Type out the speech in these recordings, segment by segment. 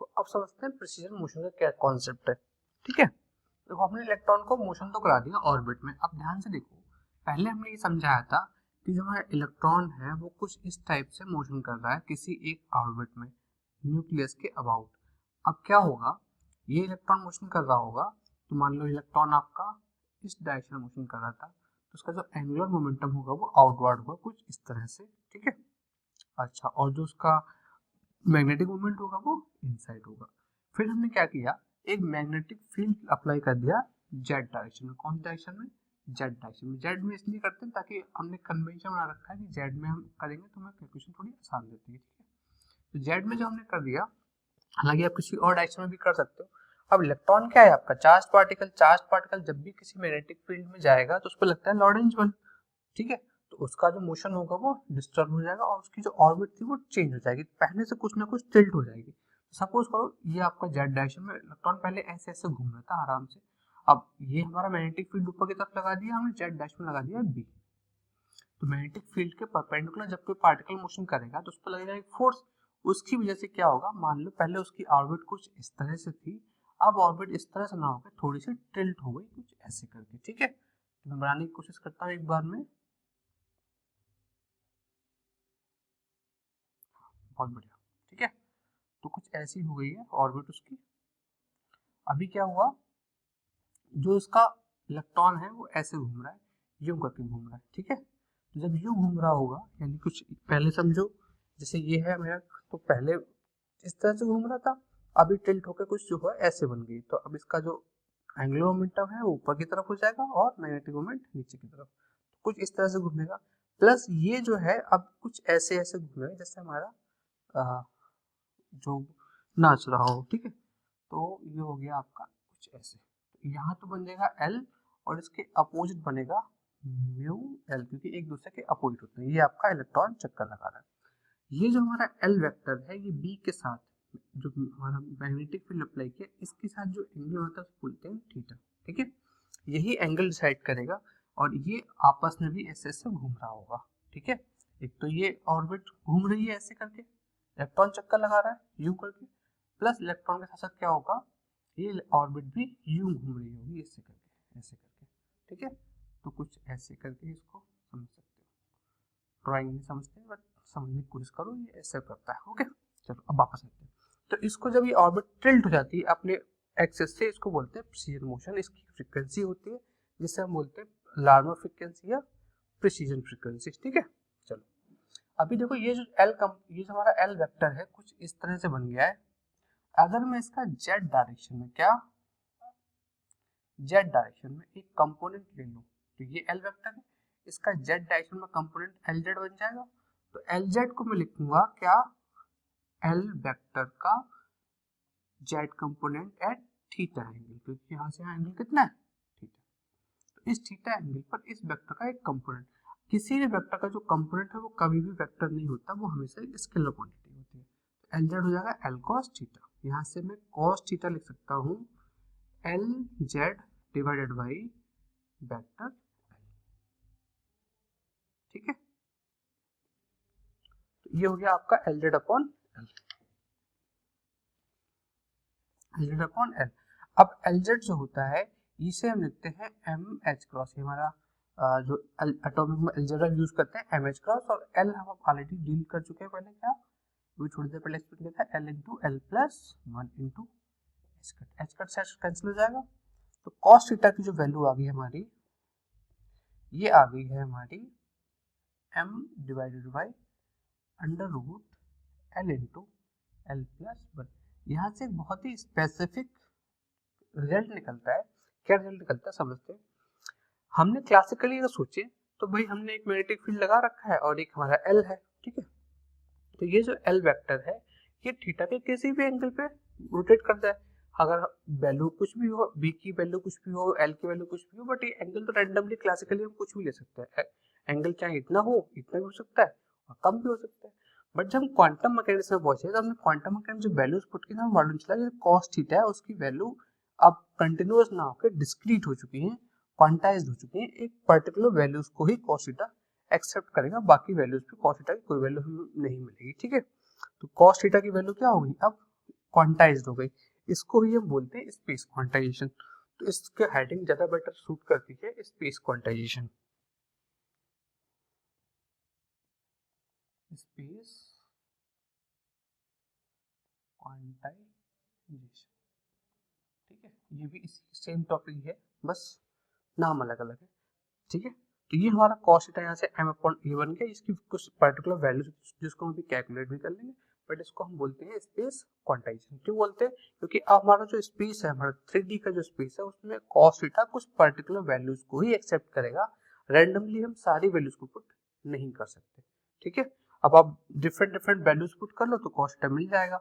तो अब समझते हैं प्रिसीजन मोशन का क्या कॉन्सेप्ट है। ठीक है, देखो हमने इलेक्ट्रॉन को मोशन तो करा दिया ऑर्बिट में। अब ध्यान से देखो, पहले हमने ये समझाया था कि जो हमारा इलेक्ट्रॉन है वो कुछ इस टाइप से मोशन कर रहा है किसी एक ऑर्बिट में न्यूक्लियस के अबाउट। अब क्या होगा, ये इलेक्ट्रॉन मोशन कर रहा होगा, तो मान लो इलेक्ट्रॉन आपका इस डायरेक्शन में मोशन कर रहा था, तो उसका जो एंगुलर मोमेंटम होगा वो आउटवर्ड होगा कुछ इस तरह से। ठीक है, अच्छा, और जो उसका मैग्नेटिक मोमेंट होगा वो इनसाइड होगा। फिर हमने क्या किया, एक मैग्नेटिक फील्ड अप्लाई कर दिया जेड डायरेक्शन में। कौन सी डायरेक्शन में? जेड डायरेक्शन में। जेड में इसलिए करते हैं ताकि हमने कन्वेंशन बना रखा है कि जेड में हम करेंगे तो हमें कैलकुलेशन थोड़ी आसान रहती है। ठीक है, तो जेड में जो हमने कर दिया, हालांकि आप किसी और डायरेक्शन में भी कर सकते हो। अब इलेक्ट्रॉन क्या है आपका? Charge particle. चार्ज पार्टिकल जब भी किसी मैग्नेटिक फील्ड में जाएगा तो उसको लगता है लॉरेंज बल। ठीक है, तो उसका जो मोशन होगा वो डिस्टर्ब हो जाएगा और उसकी जो ऑर्बिट थी वो चेंज हो जाएगी, पहले से कुछ ना कुछ टिल्ट हो जाएगी। सपोज करो ये आपका जेड डायरेक्शन में इलेक्ट्रॉन पहले ऐसे ऐसे घूम रहा था आराम से। अब ये हमारा मैग्नेटिक फील्ड ऊपर की तरफ लगा दिया हमने, जेड डायरेक्शन में लगा दिया बी। तो मैग्नेटिक फील्ड के परपेंडिकुलर जब कोई पार्टिकल मोशन करेगा तो उस पर लगेगा एक फोर्स। उसकी वजह से क्या होगा, मान लो पहले उसकी ऑर्बिट कुछ इस तरह से थी, अब ऑर्बिट इस तरह से ना होकर थोड़ी सी टिल्ट हो गई कुछ ऐसे करके। ठीक है, तो मैं बनाने की कोशिश करता हूँ एक बार में। बहुत बढ़िया। ठीक है, तो कुछ ऐसी हो गई है ऑर्बिट उसकी। अभी क्या हुआ, जो इसका इलेक्ट्रॉन है वो ऐसे घूम रहा है, यूं करके घूम रहा है। ठीक है, तो जब यूं घूम रहा होगा, यानी कुछ पहले समझो, जैसे ये है मेरा, तो पहले इस तरह से घूम रहा था, अभी टिल्ट होकर कुछ जो है ऐसे बन गई, तो अब इसका जो एंगुलर मोमेंटम है वो ऊपर की तरफ हो जाएगा और मैग्नेटिक मोमेंट नीचे की तरफ, कुछ इस तरह से घूमेगा। प्लस ये जो है अब कुछ ऐसे ऐसे घूमेगा जैसे हमारा जो नाच रहा हो। ठीक है, तो ये हो गया आपका कुछ ऐसे। तो यहाँ तो बन जाएगा एल और इसके अपोजिट बनेगा म्यू एल, क्योंकि एक दूसरे के अपोजिट होते हैं। ये आपका इलेक्ट्रॉन चक्कर लगा रहा है। ये जो हमारा एल वेक्टर है ये बी के साथ जो हमारा मैग्नेटिक फील्ड अप्लाई किया इसके साथ जो एंगल होता है उसको बोलते हैं थीटा। ठीक है, यही एंगल डिसाइड करेगा, और ये आपस में भी ऐसे ऐसे घूम रहा होगा। ठीक है, एक तो ये ऑर्बिट घूम रही है ऐसे करके, इलेक्ट्रॉन चक्कर लगा रहा है यूं करके, प्लस इलेक्ट्रॉन के साथ साथ क्या होगा, ये ऑर्बिट भी यूं घूम रही होगी ऐसे करके ऐसे करके। ठीक है, तो कुछ ऐसे करके इसको समझ सकते हो। ड्राइंग नहीं समझते बट समझने की कोशिश करो, ये ऐसे करता है। ओके, चलो अब वापस आते हैं। तो इसको जब ये ऑर्बिट टिल्ट हो जाती है अपने एक्सिस से, इसको बोलते हैं प्रिसीजन मोशन। इसकी फ्रीक्वेंसी होती है जिसे हम बोलते हैं लार्मर फ्रीक्वेंसी या प्रिसीजन फ्रीक्वेंसी। ठीक है, चलो अभी देखो ये जो ये जो हमारा एल वेक्टर है कुछ इस तरह से बन गया है। अगर मैं इसका जेड डायरेक्शन में जेड डायरेक्शन में एक कंपोनेंट ले लूं, तो ये एल वेक्टर है, इसका जेड डायरेक्शन में कंपोनेंट एल जेड बन जाएगा। तो एल जेड को मैं लिखूंगा क्या, एल वेक्टर का Z component at theta angle, क्योंकि यहाँ से एंगल कितना है, थीटा। तो इस थीटा एंगल पर इस वेक्टर का एक कंपोनेंट, किसी भी वेक्टर का जो कंपोनेंट है वो कभी भी वेक्टर नहीं होता, वो हमेशा एक स्केलर क्वांटिटी होती है। तो एल जेड हो जाएगा एल कॉस थीटा। यहाँ से मैं कॉस थीटा लिख सकता हूँ L Z divided by vector. ठीक है, तो ये हो गया आपका L Z upon L, L Z upon L. अब एल जेड जो होता है इसे हम लिखते हैं एम एच क्रॉस, ये हमारा जो एटॉमिक में अलजेब्रा यूज करते हैं एम एच क्रॉस, और एल हम ऑलरेडी डील कर चुके हैं पहले, क्या वो थोड़ी देर पहले एक्सप्लेन किया था, L into L plus one into H cut. H cut से कैंसिल हो जाएगा, तो कॉस थीटा की जो वैल्यू आ गई हमारी, ये आ गई है हमारी M divided by under root L into L plus one. यहाँ से एक बहुत ही स्पेसिफिक रिजल्ट निकलता है। क्या रिजल्ट निकलता है समझते हैं। हमने क्लासिकली अगर सोचे तो भाई हमने एक मैग्नेटिक फील्ड लगा रखा है और एक हमारा एल है। ठीक है, तो ये जो एल वेक्टर है ये थीटा के किसी भी एंगल पे रोटेट करता है। अगर वैल्यू कुछ भी हो, बी की वैल्यू कुछ भी हो, एल की वैल्यू कुछ भी हो, बट ये एंगल तो रैंडमली क्लासिकली हम कुछ भी ले सकते हैं। एंगल चाहे इतना हो, इतना भी हो सकता है और कम भी हो सकता है। बट जब हम क्वांटम मैकेनिक्स में पहुंचे तो हमने क्वांटम मैकेनिक्स जो वैल्यूज पुट की, हमें मालूम चला कि कॉस थीटा है उसकी वैल्यू अब कंटिन्यूअस ना होकर डिस्क्रीट हो चुकी है, क्वांटाइज्ड हो चुकी है। एक पर्टिकुलर वैल्यूज को ही कॉस थीटा एक्सेप्ट करेगा, बाकी वैल्यूज पे कॉस थीटा की कोई वैल्यू हमें नहीं मिलेगी। ठीक है, तो कॉस थीटा की वैल्यू क्या होगी, अब क्वांटाइज्ड हो गई, इसको ही हम बोलते हैं स्पेस क्वांटाइजेशन। तो इसके हेडिंग ज्यादा बेटर सूट करती है स्पेस क्वांटाइजेशन। स्पेस क्वांटाइजेशन, ठीक है, ये भी सेम टॉपिक है, बस नाम अलग अलग है, ठीक है। तो ये हमारा कॉस्ट थीटा यहाँ से m अपॉन ए बन गया, इसकी कुछ पर्टिकुलर वैल्यू जिसको हम अभी कैलकुलेट भी कर लेंगे, बट इसको हम बोलते हैं स्पेस क्वांटाइजेशन। क्यों बोलते हैं? क्योंकि अब हमारा जो स्पेस है, हमारा 3D का जो स्पेस है, उसमें कॉस्ट थीटा कुछ पर्टिकुलर वैल्यूज को ही एक्सेप्ट करेगा, रैंडमली हम सारी वैल्यूज को पुट नहीं कर सकते, ठीक है। अब आप डिफरेंट डिफरेंट वैल्यूज पुट कर लो तो कॉस्ट थीटा मिल जाएगा।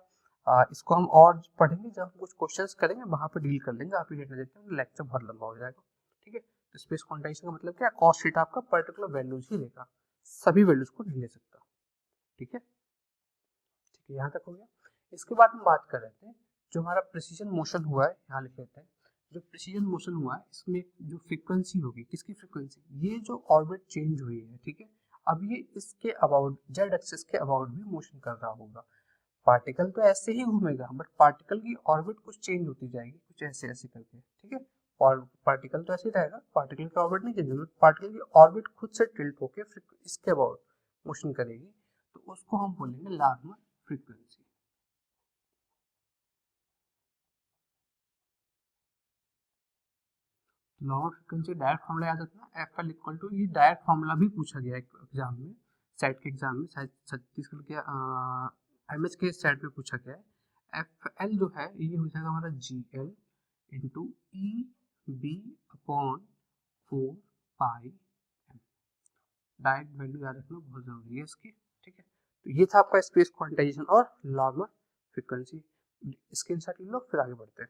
इसको हम और पढ़ेंगे जब हम कुछ क्वेश्चंस करेंगे, वहां पे डील कर लेंगे, आप ये लेना देते हैं, लेक्चर बहुत लंबा हो जाएगा, ठीक है। तो स्पेस क्वांटाइजेशन का मतलब क्या? कॉस्ट थीटा आपका पर्टिकुलर वैल्यूज ही लेगा, सभी वैल्यूज को नहीं ले सकता, ठीक है। ठीक है, यहाँ तक हो गया। इसके बाद हम बात कर रहे थे जो हमारा प्रिसीजन मोशन हुआ है, यहाँ लिख लेते हैं। जो प्रिसीजन मोशन हुआ है इसमें जो फ्रीक्वेंसी होगी, किसकी फ्रीक्वेंसी? ये जो ऑर्बिट चेंज हुई है, ठीक है, अब ये इसके अबाउट जेड एक्सिस के अबाउट भी मोशन कर रहा होगा। पार्टिकल तो ऐसे ही घूमेगा, बट पार्टिकल की ऑर्बिट कुछ चेंज होती जाएगी, कुछ ऐसे ऐसे करके, ठीक है। और पार्टिकल तो ऐसे ही रहेगा, पार्टिकल की ऑर्बिट नहीं चेंज होगी, पार्टिकल की ऑर्बिट खुद से टिल्ट होकर इसके अबाउट मोशन करेगी, तो उसको हम बोलेंगे Larmor frequency. Law frequency direct formula याद रखना, एफ एल इक्वल टू, ये डायरेक्ट फॉर्मूला भी पूछा गया एग्जाम में, सेट के एग्जाम में, शायद छत्तीसगढ़ के एमएच के सेट में पूछा गया है। एफ एल जो है ये हो जाएगा हमारा G L into E B upon 4 pi M. Direct value याद रखना बहुत जरूरी है इसकी, ठीक है। तो ये था आपका स्पेस क्वांटाइजेशन और नॉर्मल फ्रीक्वेंसी। स्क्रीनशॉट ले लो, फिर आगे बढ़ते हैं।